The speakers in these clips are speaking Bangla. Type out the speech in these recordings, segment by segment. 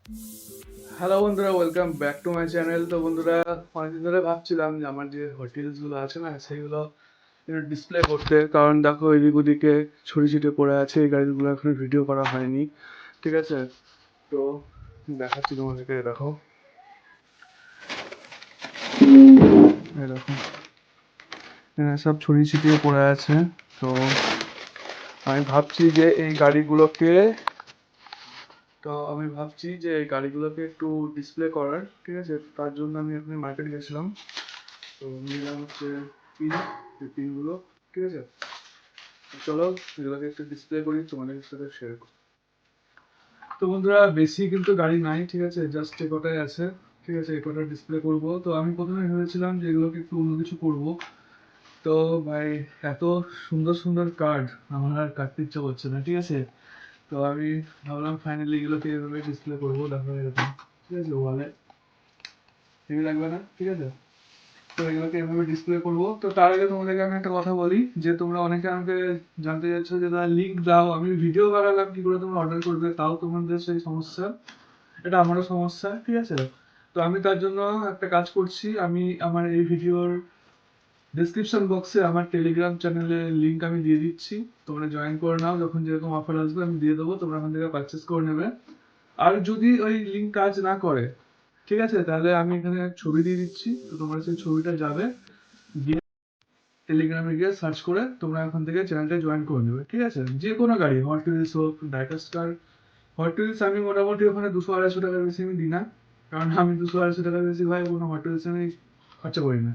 হ্যালো বন্ধুরা, welcome back to my channel. তো বন্ধুরা, অনেকদিন ধরে ভাবছিলাম যে আমার যে হোটেলসগুলো আছে না সেগুলো ডিসপ্লে করতে, কারণ দেখো এদিক ওদিকে ছড়িয়ে ছিটে পড়ে আছে, এই গাড়িগুলো এখন ভিডিও করা হয়নি। ঠিক আছে, তো দেখাচ্ছি তোমাদেরকে। দেখো এরকম সব ছড়িয়ে ছিটিয়ে পড়ে আছে। তো আমি ভাবছি যে এই গাড়িগুলোকে এই গাড়িগুলোকে একটু ডিসপ্লে করার। ঠিক আছে, তার জন্য আমি এখন মার্কেট গেছিলাম। তো নিলাম হচ্ছে পিন, এই পিনগুলো। ঠিক আছে, চলো এগুলোকে একটু ডিসপ্লে করি, তোমাদের সাথে শেয়ার করি। তো বন্ধুরা, বেশি কিন্তু গাড়ি নাই, ঠিক আছে, জাস্ট এ কটাই আছে। ঠিক আছে, এ কটা ডিসপ্লে করবো। তো আমি প্রথমে ভেবেছিলাম যে এগুলোকে একটু অন্য কিছু করবো। তো ভাই, এত সুন্দর সুন্দর কার্ড আমার আর কাটতে ইচ্ছা করছে না। ঠিক আছে, তো আমি ভাবলাম ফাইনালি এগুলোকে এভাবে ডিসপ্লে করবো। দেখো এরকম, ঠিক আছে, ওয়ালে হেভি লাগবে না? ঠিক আছে, তো এগুলোকে এভাবে ডিসপ্লে করবো। তো তার আগে তোমাদেরকে আমি একটা কথা বলি, যে তোমরা অনেকে আমাকে জানতে চাইছো যে তার লিঙ্ক দাও, আমি ভিডিও বানালাম কি করে তোমরা অর্ডার করবে, তাও তোমাদের সেই সমস্যা। এটা আমারও সমস্যা। ঠিক আছে, তো আমি তার জন্য একটা কাজ করছি। আমি আমার এই ভিডিওর ডিসক্রিপশন বক্সে আমার টেলিগ্রাম চ্যানেলের লিঙ্ক আমি দিয়ে দিচ্ছি। তোমরা জয়েন করে নাও, যখন যেরকম অফার আসবে আমি দিয়ে দেবো, তোমরা ওখান থেকে পারচেস করে নেবে। আর যদি ওই লিঙ্ক কাজ না করে, ঠিক আছে, তাহলে আমি এখানে ছবি দিয়ে দিচ্ছি। তো তোমরা সেই ছবিটা যাবে, গিয়ে টেলিগ্রামে গিয়ে সার্চ করে তোমরা ওখান থেকে চ্যানেলটা জয়েন করে নেবে। ঠিক আছে, যে কোনো গাড়ি, হট হুইলস হোক, ডাইটাস কার। হট হুইলস আমি মোটামুটি ওখানে 200-250 টাকার বেশি আমি দিই না, কারণ আমি 200-250 টাকার বেশি ভাই কোনো হট হুইলস আমি খরচা করি না।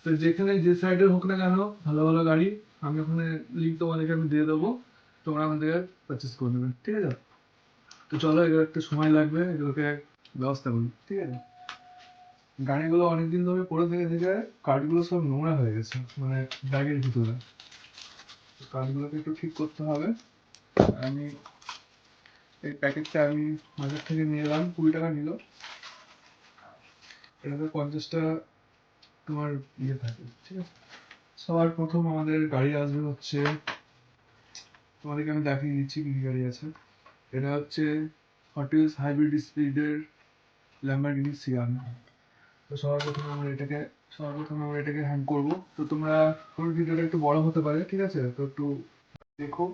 তো যেখানে যে সাইডের হোক না কেন, ভালো ভালো গাড়ি আমি ওখানে লিঙ্ক তোমাদেরকে আমি দিয়ে দেবো, তোমরা ওখান থেকে পারচেস করে নেবে। ঠিক আছে, তো চলো, এগুলো একটু সময় লাগবে, এগুলোকে ব্যবস্থা করি। ঠিক আছে, গাড়িগুলো অনেকদিন ধরে পড়ে থেকে থেকে কাঠগুলো সব নোংরা হয়ে গেছে, মানে ব্যাগের ভিতরে। কাঠগুলোকে একটু ঠিক করতে হবে। আমি এই প্যাকেটটা আমি বাজার থেকে নিয়ে এলাম, 20 টাকা নিল। এটাতে 50টা তোমার ইয়ে থাকে। ঠিক আছে, সবার প্রথম আমাদের গাড়ি আসবে হচ্ছে, তোমাদেরকে আমি দেখিয়ে দিচ্ছি কি কি গাড়ি আছে। এটা হচ্ছে হট হুইলস হাইব্রিড স্পিডের ল্যাম্বরগিনি সিয়ান। তো সবার প্রথমে আমরা এটাকে হ্যাং করবো। তো তোমরা ভিডিওটা একটু বড় হতে পারে, ঠিক আছে, তো একটু দেখো।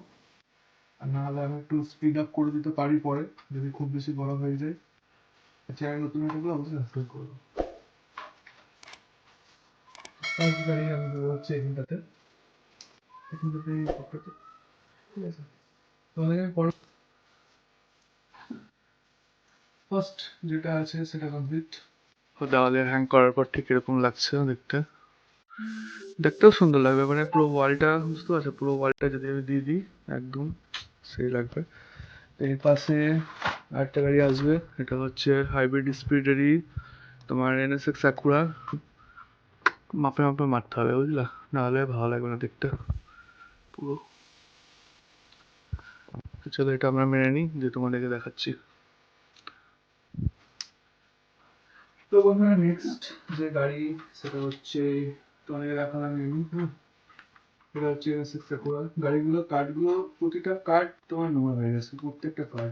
আর না হলে আমি একটু স্পিড আপ করে দিতে পারি পরে, যদি খুব বেশি বড় হয়ে যায়। চ্যানেল নতুন হয়ে থাকলে অবশ্যই সাবস্ক্রাইব করবো। ফার্স্ট গাড়ি আমি দেবো হচ্ছে এখানটাতে এই পকেটে। ঠিক আছে, তোমাদেরকে আমি ফার্স্ট যেটা আছে সেটা কমপ্লিট। দেওয়ালে হ্যাং করার পর ঠিক এরকম লাগছে দেখতে। দেখতেও সুন্দর লাগবে, মানে পুরো ওয়ালটা, বুঝতে পারছো, পুরো ওয়ালটা যদি আমি দিয়ে দিই একদম সেই লাগবে। এর পাশে আরেকটা গাড়ি আসবে, এটা হচ্ছে হাইব্রিড স্পিডেরই তোমার NSX অ্যাকুরা। মাপে মাপে মারতে হবে, বুঝলা, নাহলে ভালো লাগবে না দেখতে পুরো। তো চলো এটা আমরা মেনে নিই, যে তোমাদেরকে দেখাচ্ছি। তো বন্ধুরা, নেক্সট যে গাড়ি সেটা হচ্ছে তোমাদেরকে দেখালাম আমি। এটা হচ্ছে NSX অ্যাকুরা। গাড়িগুলো কাঠগুলো, প্রতিটা কাঠ তোমার নোংরা হয়ে গেছে, প্রত্যেকটা কাঠ।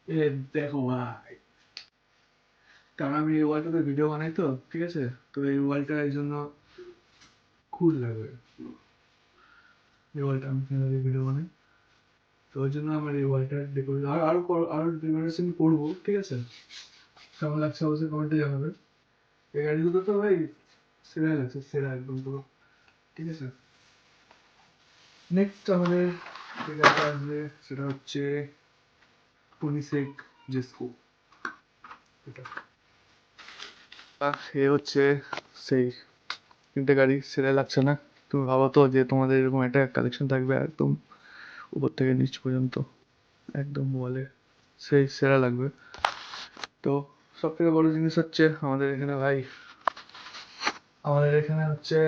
এ দেখো ভাই, কারণ আমি এই ওয়ালটাতে ভিডিও বানাই, তো ঠিক আছে, তো এই ওয়ালটা এই জন্য খুব লাগবে। এই ওয়ালটা আমি ভিডিও বানাই, তো ওই জন্য আমার এই ওয়ালটা ডেকোরেশন আরো ডেকোরেশন করবো। ঠিক আছে, কেমন লাগছে অবশ্যই কমেন্টে জানাবে। এই গাড়িগুলো তো ভাই সেরা লাগছে, সেরা একদম পুরো। ঠিক আছে, নেক্সট আমাদের যে গাড়িটা আসবে সেটা হচ্ছে টনিসেক জেস্কো। এটা এ হচ্ছে সেই তিনটে গাড়ি, সেরা লাগছে না? তুমি ভাবো তো যে তোমাদের এরকম একটা কালেকশন থাকবে একদম উপর থেকে নিচ পর্যন্ত, একদম ওয়ালে, সেই সেরা লাগবে। তো সব থেকে বড় জিনিস হচ্ছে আমাদের এখানে হচ্ছে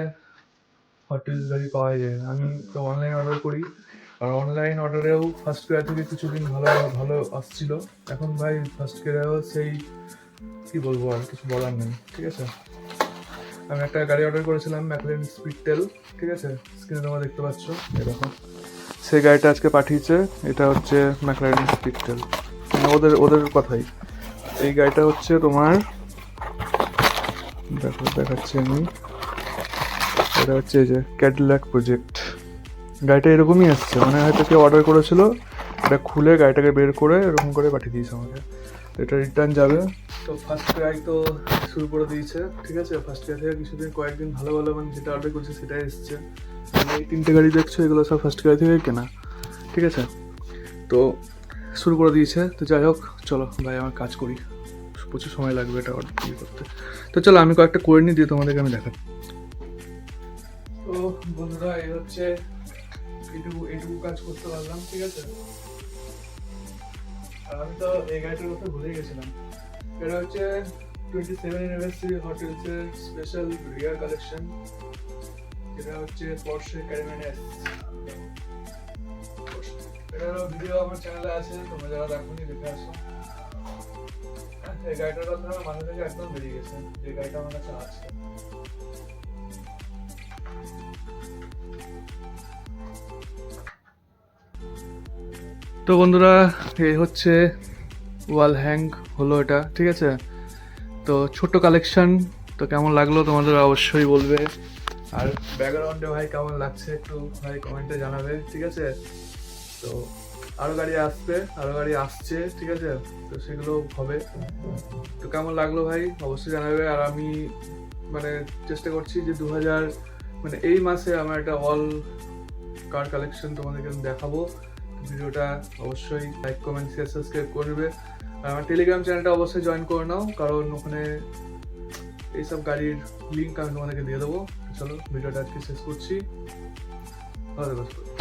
হট হুইলস গাড়ি পাওয়া যায় না। আমি তো অনলাইন অর্ডার করি, আর অনলাইন অর্ডারেও ফার্স্ট ক্রাই থেকে কিছুদিন ভালো ভালো আসছিল। এখন ভাই ফার্স্ট ক্রাইও সেই, কি বলবো, আর কিছু বলার নেই। ঠিক আছে, আমি একটা গাড়ি অর্ডার করেছিলাম, ম্যাকলেন স্পিডটেল। ঠিক আছে, স্ক্রিনে তোমরা দেখতে পাচ্ছ এরকম, সেই গাড়িটা আজকে পাঠিয়েছে। এটা হচ্ছে ম্যাকলেন স্পিডটেল। মানে ওদের ওদের কথাই। এই গাড়িটা হচ্ছে তোমার, দেখো দেখাচ্ছি আমি, এটা হচ্ছে এই যে ক্যাডিলাক প্রজেক্ট। গাড়িটা এরকমই আসছে, মানে হয়তো কেউ অর্ডার করেছিল, এটা খুলে গাড়িটাকে বের করে এরকম করে পাঠিয়ে দিয়েছে আমাকে। তো এটা রিটার্ন যাবে। তো ফার্স্ট ক্রাই তো শুরু করে দিয়েছে, ঠিক আছে। ফার্স্ট ক্রাই থেকে কিছুদিন কয়েকদিন ভালো ভালো মানে যেটা অর্ডার করছে সেটাই এসছে। এই 3টে গাড়ি দেখছো এগুলো সব ফার্স্ট ক্রাই থেকে কেনা, ঠিক আছে। তো শুরু করে দিয়েছে। তো যাই হোক, চলো ভাই আমার কাজ করি, প্রচুর সময় লাগবে এটা অর্ডার করতে। তো চলো আমি কয়েকটা করে নিয়ে দিয়ে তোমাদেরকে আমি দেখাচ্ছি। তো বন্ধুরা এই হচ্ছে এইটুকু কাজ করতে পারলাম, ঠিক আছে। আর আমি তো এই গাড়িটার কথা ভুলে গেছিলাম। এটা হচ্ছে 27 অ্যানিভার্সারি হোটেলসের স্পেশাল রিয়ার কালেকশন। এটা হচ্ছে Porsche Cayman S। এটার ভিডিও আমার চ্যানেলে আছে, তোমরা যারা দেখোনি দেখে আসো। এই গাড়িটার কথা আমার মাথা থেকে একদম বেরিয়ে গেছে, যে গাড়িটা আমার কাছে আছে। তো বন্ধুরা এই হচ্ছে ওয়াল হ্যাং হলো এটা, ঠিক আছে। তো ছোট্ট কালেকশন, তো কেমন লাগলো তোমাদের অবশ্যই বলবে। আর ব্যাকগ্রাউন্ডে ভাই কেমন লাগছে একটু ভাই কমেন্টে জানাবে, ঠিক আছে। তো আরও গাড়ি আসবে, আরও গাড়ি আসছে, ঠিক আছে। তো সেগুলো হবে। তো কেমন লাগলো ভাই অবশ্যই জানাবে। আর আমি মানে চেষ্টা করছি যে 2000 মানে এই মাসে আমার একটা অল কার কালেকশন তোমাদেরকে আমি দেখাবো। ভিডিওটা অবশ্যই লাইক কমেন্ট শেয়ার সাবস্ক্রাইব করবে। আর আমার টেলিগ্রাম চ্যানেলটা অবশ্যই জয়েন করে নাও, কারণ ওখানে এইসব গাড়ির লিঙ্ক আমি তোমাদেরকে দিয়ে দেবো। চলো ভিডিওটা আজকে শেষ করছি, ভালো থাকো।